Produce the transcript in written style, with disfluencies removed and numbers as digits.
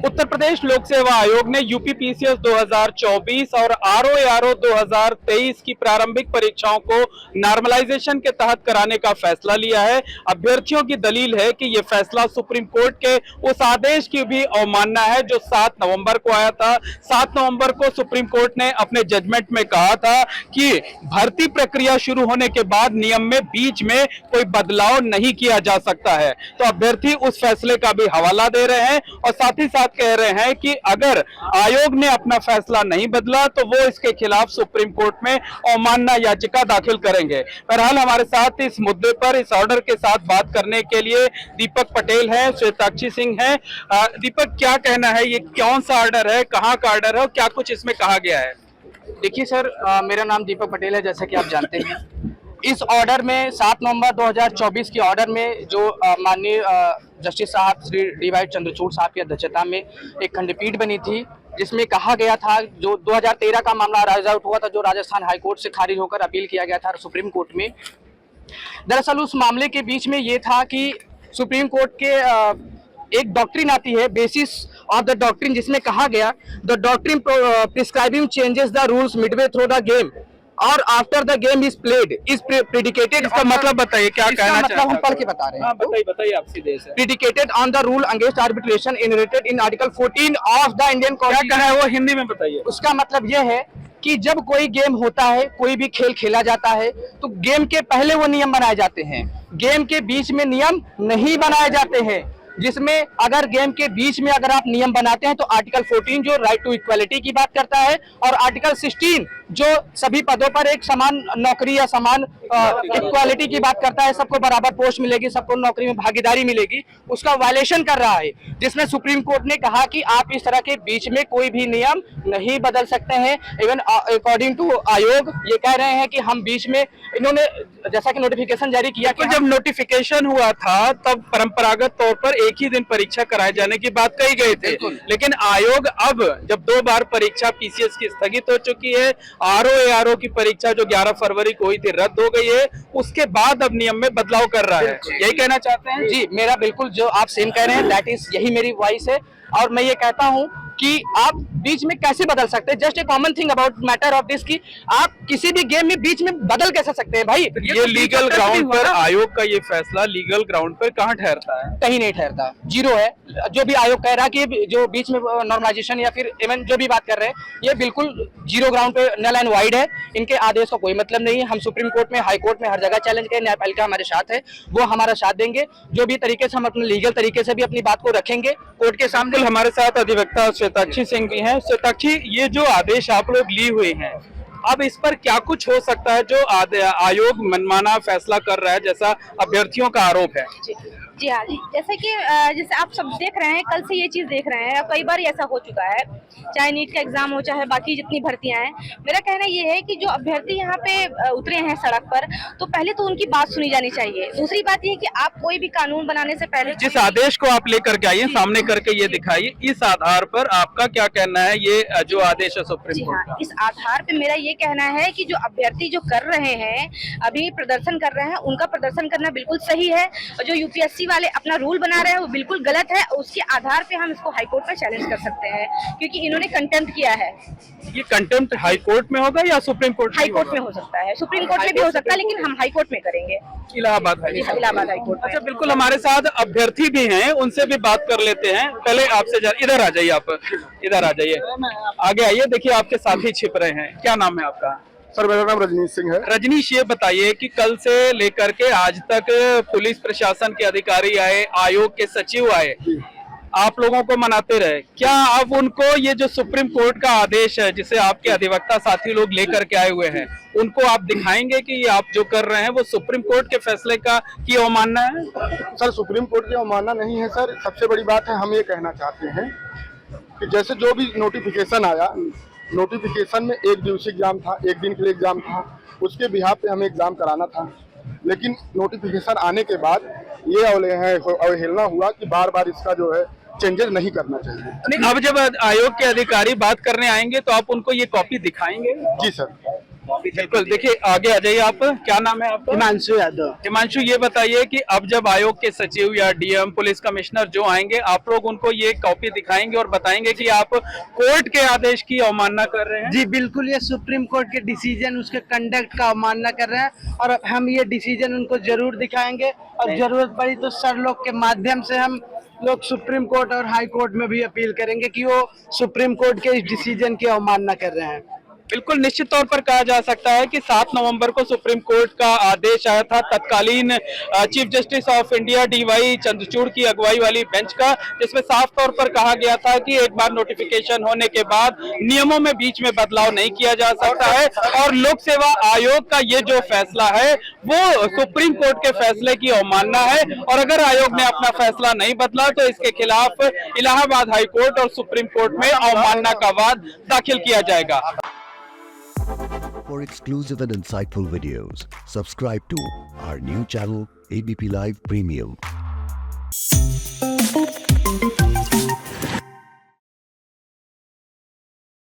उत्तर प्रदेश लोक सेवा आयोग ने यूपी पीसीएस 2024 और आरओ 2023 की प्रारंभिक परीक्षाओं को नॉर्मलाइजेशन के तहत कराने का फैसला लिया है। अभ्यर्थियों की दलील है कि यह फैसला सुप्रीम कोर्ट के उस आदेश की भी अवमानना है जो 7 नवंबर को आया था। 7 नवंबर को सुप्रीम कोर्ट ने अपने जजमेंट में कहा था कि भर्ती प्रक्रिया शुरू होने के बाद नियम में बीच में कोई बदलाव नहीं किया जा सकता है। तो अभ्यर्थी उस फैसले का भी हवाला दे रहे हैं और साथ ही साथ कह रहे हैं कि अगर आयोग ने अपना फैसला नहीं बदला तो वो इसके खिलाफ सुप्रीम कोर्ट में अवमानना याचिका दाखिल करेंगे। बहरहाल हमारे साथ इस मुद्दे पर इस ऑर्डर के साथ बात करने के लिए दीपक पटेल है, श्वेताक्षी सिंह है। दीपक, क्या कहना है, ये कौन सा ऑर्डर है, कहाँ का ऑर्डर है और क्या कुछ इसमें कहा गया है? देखिए सर, मेरा नाम दीपक पटेल है, जैसा कि आप जानते हैं। इस ऑर्डर में 7 नवंबर 2024 के ऑर्डर में जो माननीय जस्टिस साहब श्री डी.वाई. चंद्रचूड़ साहब की अध्यक्षता में एक खंडपीठ बनी थी, जिसमें कहा गया था जो 2013 का मामला राइज आउट हुआ था, जो राजस्थान हाईकोर्ट से खारिज होकर अपील किया गया था सुप्रीम कोर्ट में। दरअसल उस मामले के बीच में ये था कि सुप्रीम कोर्ट के एक डॉक्ट्रिन आती है, बेसिस ऑफ द डॉक्ट्रिन, जिसमें कहा गया the doctrine prescribing changes the rules midway through the game और after the game is played is predicated. इसका मतलब बताइए, क्या कहना चाहते हैं? मतलब हम पढ़ के बता रहे हैं। बताइए आप सीधे से। Predicated on the rule against arbitration inherent in article 14 of the Indian constitution. क्या कहना है वो हिंदी में बताइए। उसका मतलब यह है कि जब कोई गेम होता है, कोई भी खेल खेला जाता है, तो गेम के पहले वो नियम बनाए जाते हैं, गेम के बीच में नियम नहीं बनाए जाते हैं। जिसमें अगर गेम के बीच में अगर आप नियम बनाते हैं तो आर्टिकल 14 जो राइट टू इक्वालिटी की बात करता है और आर्टिकल 16 जो सभी पदों पर एक समान नौकरी या समान इक्वालिटी की बात करता है, सबको बराबर पोस्ट मिलेगी, सबको नौकरी में भागीदारी मिलेगी, उसका वायलेशन कर रहा है। जिसमें सुप्रीम कोर्ट ने कहा कि आप इस तरह के बीच में कोई भी नियम नहीं बदल सकते हैं। इवन अकॉर्डिंग टू आयोग ये कह रहे हैं कि हम बीच में, इन्होंने जैसा कि नोटिफिकेशन जारी किया कि जब नोटिफिकेशन हुआ था तब परंपरागत तौर पर एक ही दिन परीक्षा कराए जाने की बात कही गई थी, लेकिन आयोग अब जब 2 बार परीक्षा पीसीएस की स्थगित हो चुकी है, आरओ की परीक्षा जो 11 फरवरी को हुई थी रद्द हो गई है, उसके बाद अब नियम में बदलाव कर रहा है। यही कहना चाहते हैं? जी, मेरा बिल्कुल जो आप सेम कह रहे हैं, दैट इज यही मेरी वॉइस है। और मैं ये कहता हूं कि आप बीच में कैसे बदल सकते हैं। Just a common thing about matter of this कि आप किसी भी गेम में बीच में बदल कैसे सकते हैं भाई। ये लीगल ग्राउंड पर आयोग का ये फैसला लीगल ग्राउंड पर कहाँ ठहरता है? कहीं नहीं ठहरता, जीरो है। जो भी आयोग कह रहा है कि जो बीच में नॉर्मलाइजेशन या फिर इवन जो भी बात कर रहे हैं, ये बिल्कुल जीरो ग्राउंड पे नल एंड वाइड है। इनके आदेश का कोई मतलब नहीं है। हम सुप्रीम कोर्ट में, हाई कोर्ट में हर जगह चैलेंज करें, न्यायपालिका हमारे साथ है, वो हमारा साथ देंगे। जो भी तरीके से हम अपने लीगल तरीके से भी अपनी बात को रखेंगे कोर्ट के सामने। हमारे साथ अधिवक्ता श्वेताक्षी सिंह भी हैं। श्वेताक्षी, ये जो आदेश आप लोग लिए हुए हैं, अब इस पर क्या कुछ हो सकता है जो आयोग मनमाना फैसला कर रहा है, जैसा अभ्यर्थियों का आरोप है? जी हाँ जी, जैसे आप सब देख रहे हैं, कल से ये चीज देख रहे हैं, कई बार ऐसा हो चुका है, चाहे नीट का एग्जाम हो, चाहे बाकी जितनी भर्तियां हैं। मेरा कहना ये है कि जो अभ्यर्थी यहाँ पे उतरे हैं सड़क पर, तो पहले तो उनकी बात सुनी जानी चाहिए। दूसरी बात ये है कि आप कोई भी कानून बनाने से पहले जिस आदेश को आप लेकर के आइए, सामने करके ये दिखाइए, इस आधार पर आपका क्या कहना है, ये जो आदेश है सुप्रीम कोर्ट का? इस आधार पे मेरा ये कहना है कि जो अभ्यर्थी जो कर रहे हैं, अभी प्रदर्शन कर रहे हैं, उनका प्रदर्शन करना बिल्कुल सही है। और जो यूपीएससी वाले अपना रूल बना रहे हैं वो बिल्कुल गलत है। उसके आधार पे हम इसको हाई कोर्ट में चैलेंज कर सकते हैं, क्योंकि इन्होंने कंटेम्प्ट किया है। ये कंटेम्प्ट हाई कोर्ट में होगा या सुप्रीम कोर्ट? हाई कोर्ट में हो सकता है, सुप्रीम कोर्ट में भी हो सकता है, लेकिन हम हाई कोर्ट में करेंगे, इलाहाबाद हाई कोर्ट। अच्छा, बिल्कुल। हमारे साथ अभ्यर्थी भी हैं, उनसे भी बात कर लेते हैं। पहले आपसे इधर आ जाइए, आप इधर आ जाइए, आगे आइए। देखिए आपके साथी छिप रहे हैं, क्या नाम है आपका? सर, मेरा नाम रजनीश सिंह है। रजनीश, ये बताइए कि कल से लेकर के आज तक पुलिस प्रशासन के अधिकारी आए, आयोग के सचिव आए, आप लोगों को मनाते रहे, क्या अब उनको ये जो सुप्रीम कोर्ट का आदेश है, जिसे आपके अधिवक्ता साथी लोग लेकर के आए हुए हैं, उनको आप दिखाएंगे कि ये आप जो कर रहे हैं वो सुप्रीम कोर्ट के फैसले की अवमानना है? सर, सुप्रीम कोर्ट की अवमानना नहीं है सर। सबसे बड़ी बात है, हम ये कहना चाहते हैं कि जैसे जो भी नोटिफिकेशन आया, नोटिफिकेशन में 1 दिवसीय एग्जाम था, 1 दिन के लिए एग्जाम था, उसके बिहाफ पे हमें एग्जाम कराना था। लेकिन नोटिफिकेशन आने के बाद ये अवहेलना हुआ कि बार बार इसका जो है चेंजेस नहीं करना चाहिए। अब जब आयोग के अधिकारी बात करने आएंगे तो आप उनको ये कॉपी दिखाएंगे? जी सर। बिल्कुल, देखिए आगे आ जाइए आप। क्या नाम है आपका? हिमांशु यादव। हिमांशु, ये बताइए कि अब जब आयोग के सचिव या डीएम पुलिस कमिश्नर जो आएंगे, आप लोग उनको ये कॉपी दिखाएंगे और बताएंगे कि आप कोर्ट के आदेश की अवमानना कर रहे हैं? जी बिल्कुल, ये सुप्रीम कोर्ट के डिसीजन, उसके कंडक्ट का अवमानना कर रहे हैं और हम ये डिसीजन उनको जरूर दिखाएंगे और जरूरत पड़ी तो सर लोग के माध्यम से हम लोग सुप्रीम कोर्ट और हाई कोर्ट में भी अपील करेंगे कि वो सुप्रीम कोर्ट के इस डिसीजन की अवमानना कर रहे हैं। बिल्कुल, निश्चित तौर पर कहा जा सकता है कि 7 नवंबर को सुप्रीम कोर्ट का आदेश आया था तत्कालीन chief justice of India D Y Chandrachud की अगुवाई वाली बेंच का, जिसमें साफ तौर पर कहा गया था कि एक बार नोटिफिकेशन होने के बाद नियमों में बीच में बदलाव नहीं किया जा सकता है। और लोक सेवा आयोग का ये जो फैसला है वो सुप्रीम कोर्ट के फैसले की अवमानना है और अगर आयोग ने अपना फैसला नहीं बदला तो इसके खिलाफ इलाहाबाद हाई कोर्ट और सुप्रीम कोर्ट में अवमानना का वाद दाखिल किया जाएगा। For exclusive and insightful videos, subscribe to our new channel ABP Live Premium.